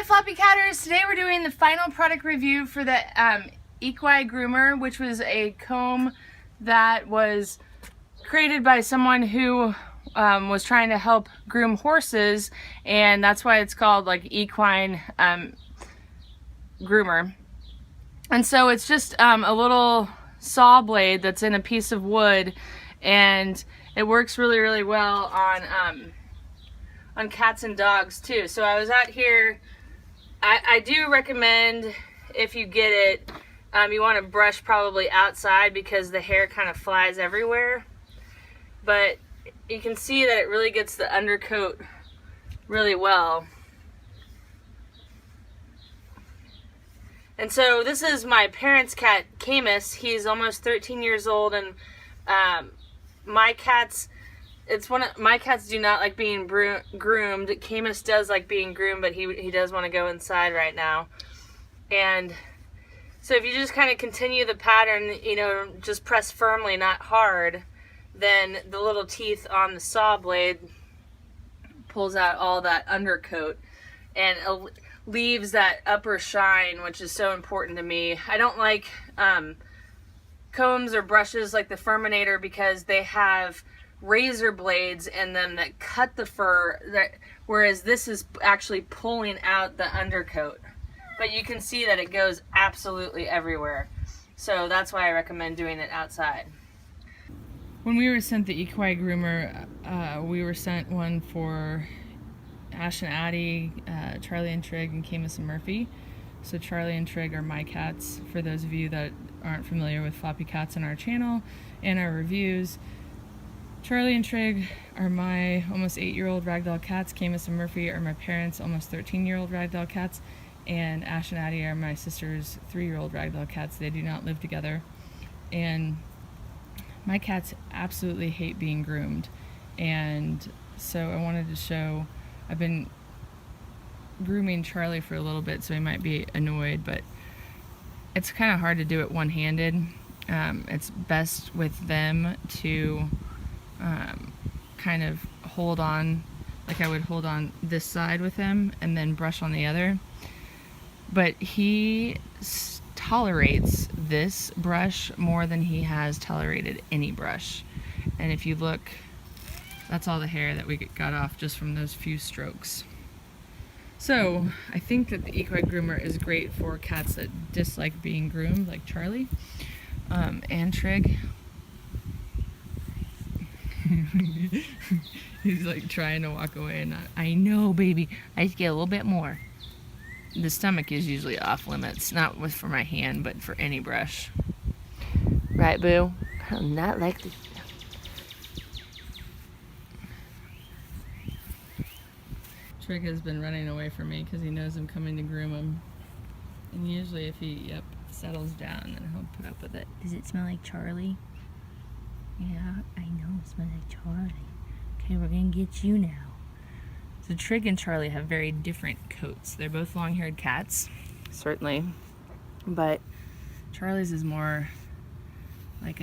Floppycatters! Today we're doing the final product review for the EquiGroomer, which was a comb that was created by someone who was trying to help groom horses, and that's why it's called like equine groomer. And so it's just a little saw blade that's in a piece of wood, and it works really well on cats and dogs too. So I was out here. I do recommend, if you get it, you want to brush probably outside because the hair kind of flies everywhere. But you can see that it really gets the undercoat really well. And so this is my parents' cat, Camus. He's almost 13 years old, and my cats do not like being groomed. Camus does like being groomed, but he does want to go inside right now. And so if you just kind of continue the pattern, you know, just press firmly, not hard, then the little teeth on the saw blade pulls out all that undercoat and leaves that upper shine, which is so important to me. I don't like combs or brushes like the Furminator because they have razor blades in them that cut the fur, whereas this is actually pulling out the undercoat. But you can see that it goes absolutely everywhere. So that's why I recommend doing it outside. When we were sent the EquiGroomer, we were sent one for Ash and Addie, Charlie and Trig, and Camus and Murphy. So Charlie and Trig are my cats, for those of you that aren't familiar with Floppycats on our channel and our reviews. Charlie and Trig are my almost 8-year-old ragdoll cats. Camus and Murphy are my parents' almost 13-year-old ragdoll cats. And Ash and Addie are my sister's 3-year-old ragdoll cats. They do not live together. And my cats absolutely hate being groomed. And so I wanted to show, I've been grooming Charlie for a little bit, so he might be annoyed, but it's kind of hard to do it one-handed. It's best with them to kind of hold on, like I would hold on this side with him and then brush on the other. But he tolerates this brush more than he has tolerated any brush. And if you look, that's all the hair that we got off just from those few strokes. So I think that the EquiGroomer is great for cats that dislike being groomed, like Charlie and Trig. He's like trying to walk away and I know, baby, I just get a little bit more. The stomach is usually off limits, not for my hand, but for any brush. Right, boo? I'm not like this. Trig has been running away from me because he knows I'm coming to groom him. And usually if he, settles down, then he'll put up with it. Does it smell like Charlie? Yeah, I know it smells like Charlie. Okay, we're gonna get you now. So Trig and Charlie have very different coats. They're both long-haired cats, certainly, but Charlie's is more like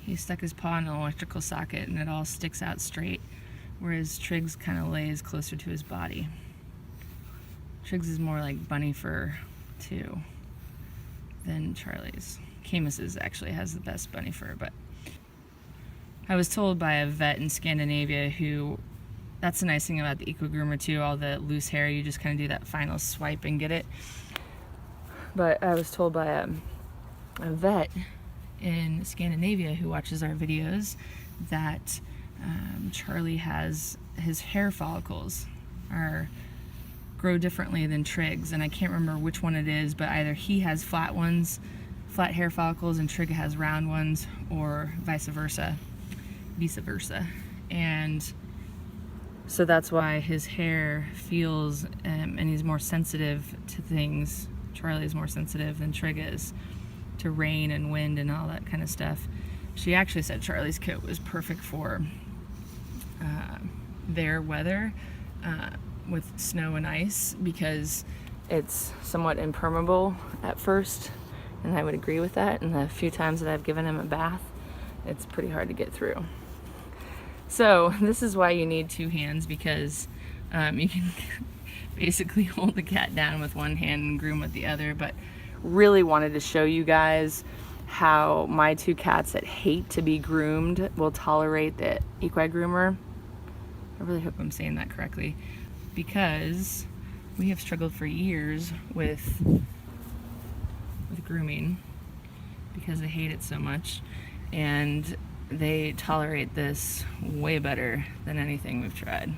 he stuck his paw in an electrical socket and it all sticks out straight, whereas Trig's kind of lays closer to his body. Trig's is more like bunny fur too than Charlie's. Camus's actually has the best bunny fur, but I was told by a vet in Scandinavia who, that's the nice thing about the EquiGroomer too, all the loose hair, you just kind of do that final swipe and get it. But I was told by a vet in Scandinavia who watches our videos that Charlie has, his hair follicles grow differently than Trig's, and I can't remember which one it is, but either he has flat hair follicles and Trig has round ones, or vice versa. And so that's why his hair feels, and he's more sensitive to things. Charlie is more sensitive than Trig is to rain and wind and all that kind of stuff. She actually said Charlie's coat was perfect for their weather with snow and ice because it's somewhat impermeable at first, and I would agree with that. And the few times that I've given him a bath, it's pretty hard to get through. So this is why you need two hands, because you can basically hold the cat down with one hand and groom with the other, but really wanted to show you guys how my two cats that hate to be groomed will tolerate the EquiGroomer. I really hope I'm saying that correctly, because we have struggled for years with grooming because they hate it so much, and they tolerate this way better than anything we've tried.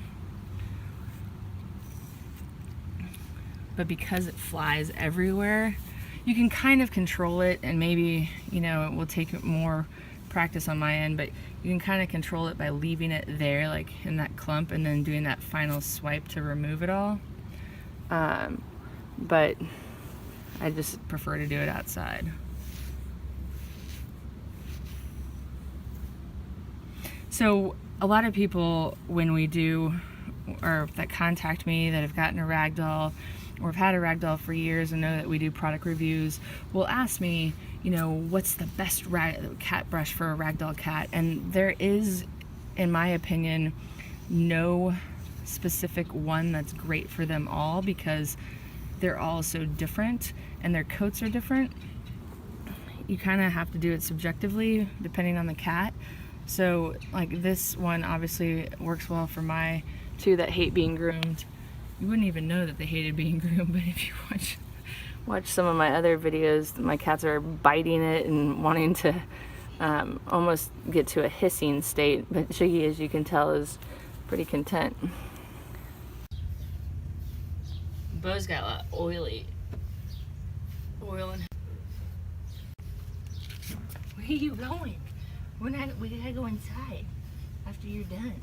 But because it flies everywhere, you can kind of control it, and maybe, you know, it will take more practice on my end, but you can kind of control it by leaving it there, like in that clump, and then doing that final swipe to remove it all. But I just prefer to do it outside. So a lot of people, when we do, or that contact me that have gotten a ragdoll or have had a ragdoll for years and know that we do product reviews, will ask me, you know, what's the best cat brush for a ragdoll cat? And there is, in my opinion, no specific one that's great for them all, because they're all so different and their coats are different. You kind of have to do it subjectively depending on the cat. So like this one obviously works well for my two that hate being groomed. You wouldn't even know that they hated being groomed, but if you watch some of my other videos, my cats are biting it and wanting to almost get to a hissing state, but Shiggy, as you can tell, is pretty content. Bo's got a lot of oil in. Where are you going? We gotta go inside after you're done.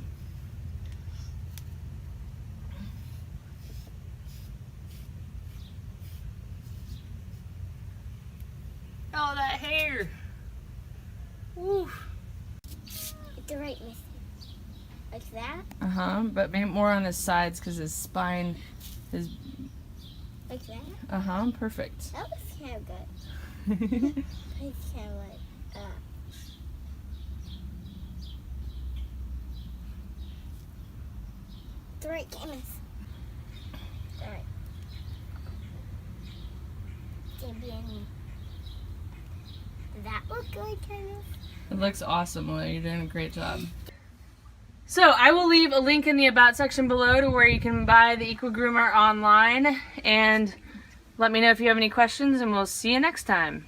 Oh, that hair! Woo! It's right, Miss. Like that? Uh-huh, but maybe more on his sides because his spine is... Like that? Uh-huh, perfect. That looks kind of good. It's kind of like the right canvas. Alright. Champion. Does that look good, kind of? It looks awesome, Willie. You're doing a great job. So I will leave a link in the About section below to where you can buy the EquiGroomer online, and let me know if you have any questions, and we'll see you next time.